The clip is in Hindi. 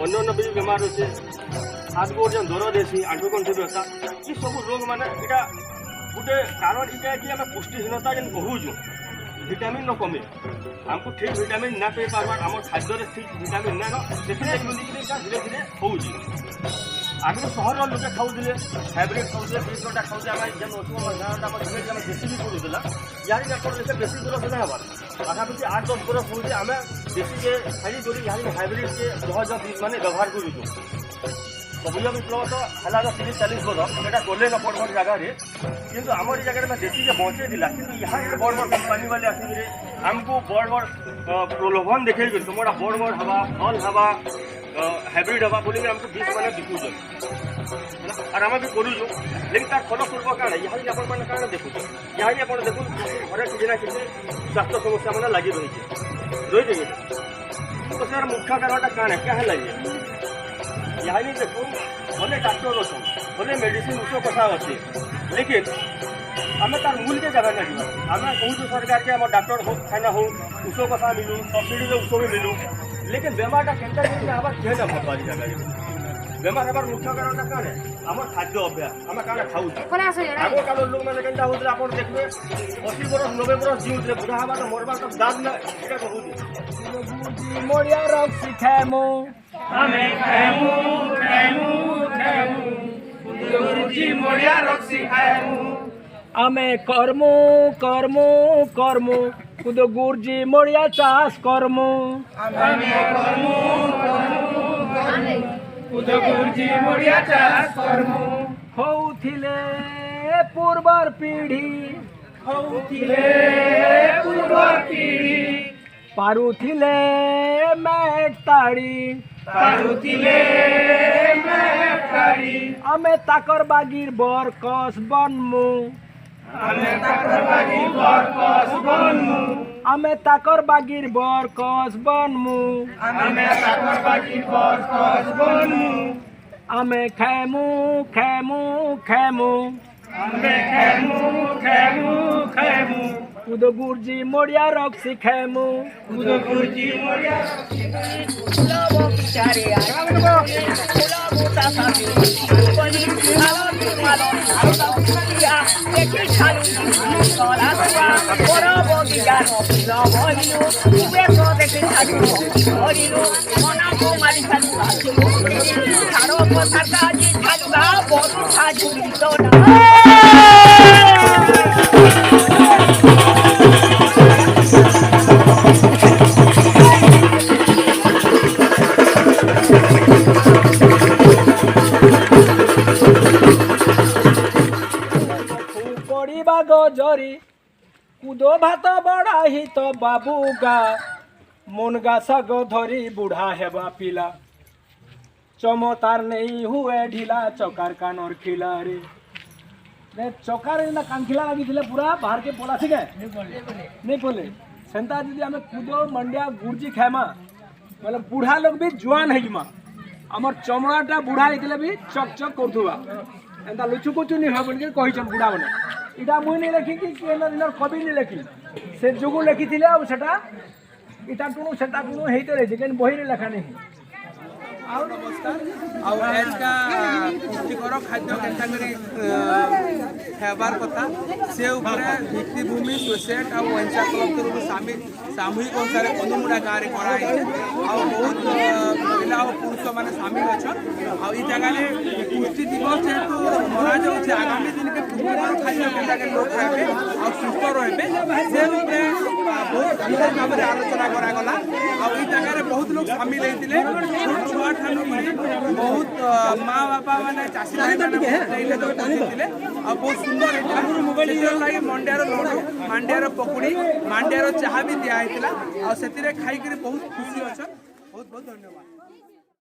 अन्य भी बेमार अच्छे हाथ गोड़ जो दरद है आंठू कंठी व्यथा ये सब रोग मान यहाँ गोटे कारण ये कि आम पुष्टिहीनता जेन कहूँ विटामिन न कमी आमको ठीक विटामिन ना पाई पार्बा आम खाद्य ठीक विटामिन ना से धीरे धीरे हो आगे सहर लोके खाऊे हाइब्रिड खाऊे बीसटा खाऊे आम जेन अच्छे देशी भी पड़ूला यार देखे बेसी बरस ना हबार पाखापाखि 8-10 बरस हो आम देशी के छाड़ी कर हाइब्रिड के जहाज माने व्यवहार करूँ सबुज विप्लव तो है 30-40 बरस यहाँ कले न बड़ बड़ जगह कि आम जगह देशी के बचे कि यहाँ बड़ बड़ कंपानी वाले आसिक आमको बड़ बड़ प्रलोभन देखे तुम बड़ बड़ हवा फल हवा हाइब्रिड हवा बोलिए आमको 20 मैंने बिकुच और आम भी करूँ लेकिन तार फलस्वरूप क्या यहाँ आप क्या देखुच यहाँ आप देखो घरे किसी ना किसी स्वास्थ्य समस्या मैंने लगी रही है तो सर मुख्य कारण क्या क्या है यहाँ देखो भले डाक्टर अच्छे भले मेडिसिन उस कथा अच्छे लेकिन आम तार मूल के जगह नहीं आम कहूँ सरकार के आम डाक्टर हो खाना हो उस कथा मिलू सब्सिडी उस भी मिलू लेकिन बेमारटा केन्ता हमार किए ना भरवारी जगह बेमार हमार मुख्य कारण क्या है आम खाद्य अभ्यास आम क्या खाऊ आग काल लोक मैंने केन्ता होते आप देखिए 80 बरस 90 बरस जीवते बुढ़ा हवा तो मरवा तो दाद ना ये कहूँ मोरिया रख सिखामु हमें खामु खामु खामु गुरुजी मोरिया रख सिखामु आमे कर्मु कर्मु कर्मु कुद गुरुजी मोरिया चाष कर्मु हमें कर्मु कर्मु कर्मु कुद गुरुजी मोरिया चाष कर्मु होउथिले पूर्वर पीढ़ी होउथिले पूर्वर पीढ़ी पारुथिले मैट ताड़ी पारुथिले मैटारी आमे ताकर बागीर बरकस बनमु आमे ताकर बागीर बरकस बनमु आमे ताकर बागीर बरकस बनमु आमे ताकर बागीर बरकस बनमु आमे खेमु खेमु खेमु आमे खेमु खेमु खेमु कुद गुरुजी मोरिया रख सिखेमु कुद गुरुजी मोरिया गजरी कुदो भात बड़ाही तो बाबू गा मुनगा सग धरी बुढ़ा हेबा पिला चमतार नहीं हुए ढीला चौकार कानर खिला रे चौकार कान खिला लगी पूरा बाहर के पोला ठीक है नहीं बोले सेंता दीदी आम कुदो मंडिया गुर्जी खाएमा मतलब बुढ़ा लोग भी जुआन है आमर चमड़ाटा बुढ़ा होते भी चक चक करुवा एंता लुचु कुचु नहीं हो बोल कही बुढ़ा मैंने इटा मुई नहीं लिखी कि कवि नहीं लिखी से जो लिखी थे आटा इटा टुणु से टुणु होते रही लेकिन बही नहीं लिखा नहीं पुष्टिकर खाद्य हेबार कथा से भित्तिभूमि सोसाइटी और वंशा क्लब तरफ सामूहिक अनुसार कदमुड़ा गाँव में कराई बहुत महिला और पुरुष मैंने सामिल अच्छा जगह पुष्टि दिवस जेहेतु मना जाऊँचे आगामी दिन के पुष्टिकर खाद्य के लोग खाए और सुस्थ रे से बहुत विशेष भाव में आलोचना करागला आई जगह बहुत लोग सामिल होते छुआ ठानु बहुत माँ बापा मैंने चाषी भाई मैंने बहुत सुंदर लगे मंडियार लड्डू मांडियार पकुड़ी मांडियार चाहा भी दिखाई से खाई बहुत खुशी अच्छा बहुत बहुत धन्यवाद।